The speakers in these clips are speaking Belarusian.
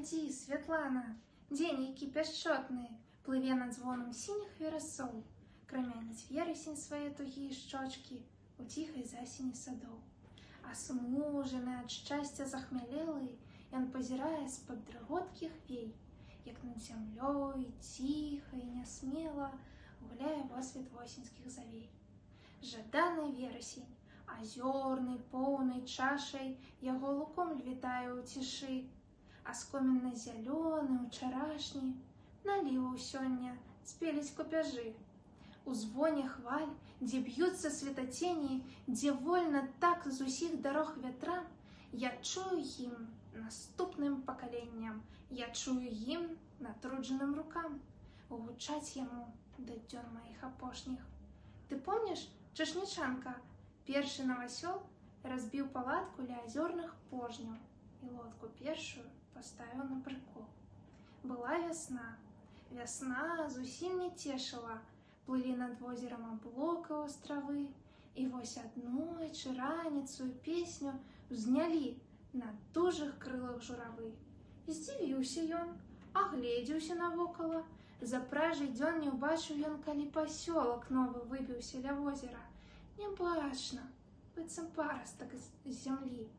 Глядзі, Святлана, дзень, які пяшчотны, плыве над звоном сініх верасоў, крамяніць верасень свае тугія шчочкі у ціхай засені садоў. А смужаны ад шчасця захмялелы, ён пазірае з-пад дрыготкіх вей, як над зямлёй ціха і нясмела гуляе восвет восеньскіх завей. Жаданы верасень, азёрнай поўнай чашай яго луком львітае ў цішы, а скоменна-зялёны ўчарашні наліваў сёння спеліць купяжы. У звоне хваль, дзе б'юцца светацені, дзе вольна так з усіх дарог вятра, я чую гімн наступным пакаленням, я чую гімн натруджаным рукам, гучаць яму да дзён маіх апошніх. Ты помніш, чашнічанка, першы навасёл разбіў палатку ля азёрных пожняў і лодку першую паставіў на прыкол. Была вясна, вясна зусім не цешыла, плылі над возерам аблока астравы, і вось аднойчы раніцую песню ўзнялі на дужых крылах журавы. Здзівіўся ён, агледзеўся навокала, за пражы дзён не ўбачыў ён, калі пасёлак новы выбіўся ля возера. Нябачна, быццам парастак з зямлі.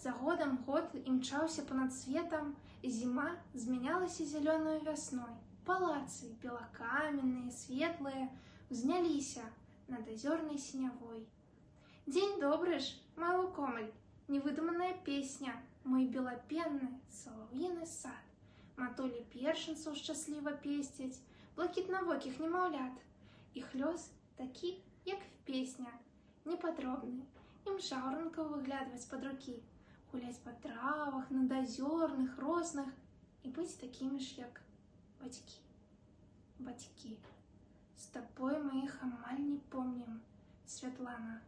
За годам год імчаўся панад светам, зіма змянялася зялёнаю вясной. Палацы, белакаменныя, светлыя, узняліся над азёрнай сінявой. Дзень добры ж, мой лукомль, невыдуманая песня, мой белапенны салаўіны сад. Матулі першынцаў шчасліва песцяць, блакітнавокіх немаўлят. Іх лёс такі, як песня, непадробны, ім жаўранкаў выглядваць пад рукі, гуляць па травах, над азёрных, росных і быць такімі ж, як бацькі. Бацькі, з табой мы іх амаль не помнім, Святлана.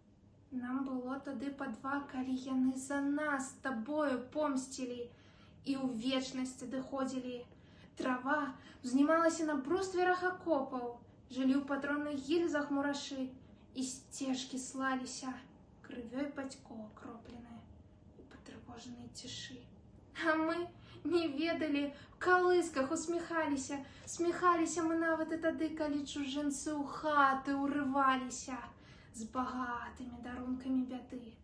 Нам было тады па два, калі яны за нас з табою помсцілі і ў вечнасць адыходзілі. Трава узнімалася на брустверах акопаў, жылі ў патронных гільзах мурашы, і сцежкі слаліся крывёй бацькоў акропленыя у патрывожанай цішы. А мы не ведалі, в калысках усміхаліся, сміхаліся мы нават і тады, калі чужынцы ў хаты ўрываліся з багатымі дарункамі бяды.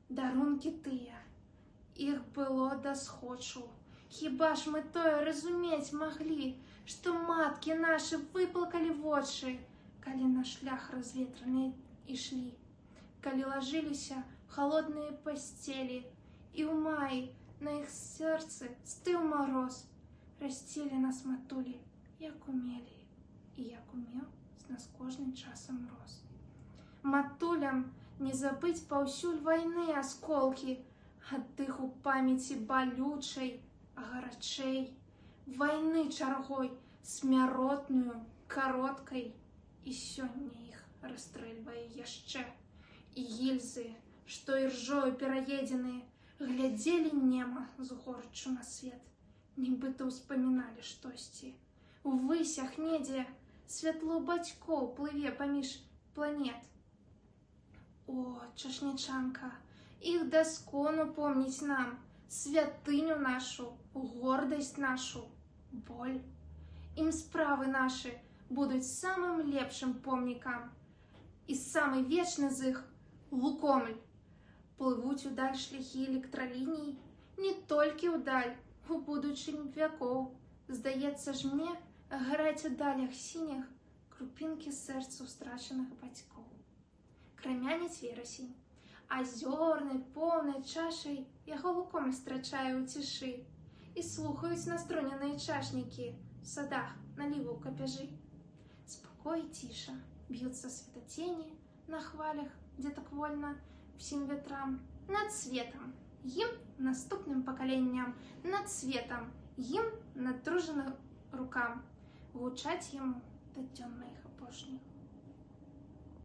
Дарункі тыя, іх было да схочу. Хіба ж мы тое разумець маглі, што маткі нашы выплакалі вочы, калі на шлях разветраны ішлі, калі лажыліся халодныя пасцелі, і ў маі на іх сэрцы стыў мароз, расцелі нас матулі, як умелі, і як умеў з нас кожным часам рос. Матулям не забыць паўсюль вайны асколкі, ад тых у памяці балючай, гарачэй, вайны чаргой, смяротную, кароткай, і сёння іх расстрэльвае яшчэ. І гільзы, што іржою пераедзеныя, глядзелі нема з горыччу на свет, нібыта ўспаміналі штосьці. У высях недзе святло бацькоў плыве паміж планет. О, чашнічанка, іх даскону помніць нам, святыню нашу, гордасць нашу, боль. Ім справы нашы будуць самым лепшым помнікам, і самы вечны з іх лукомль. Плывуць удаль шляхі электраліній, не толькі ўдаль, у будучынь вякоў. Здаецца ж мне, гараць у далях сініх крупінкі сэрцаў страчаных бацькоў. Крамяніць верасень, азёрнай поўнай чашай яго лукомль страчае ў цішы, і слухаюць настроненыя чашнікі в садах наліву капяжы. Спокой і ціша, б'юцца светацені на хвалях, дзе так вольна всім ветрам. Над светам гімн наступным пакаленням, над светам гімн натружаным рукам, гучаць яму да дзён маіх апошніх.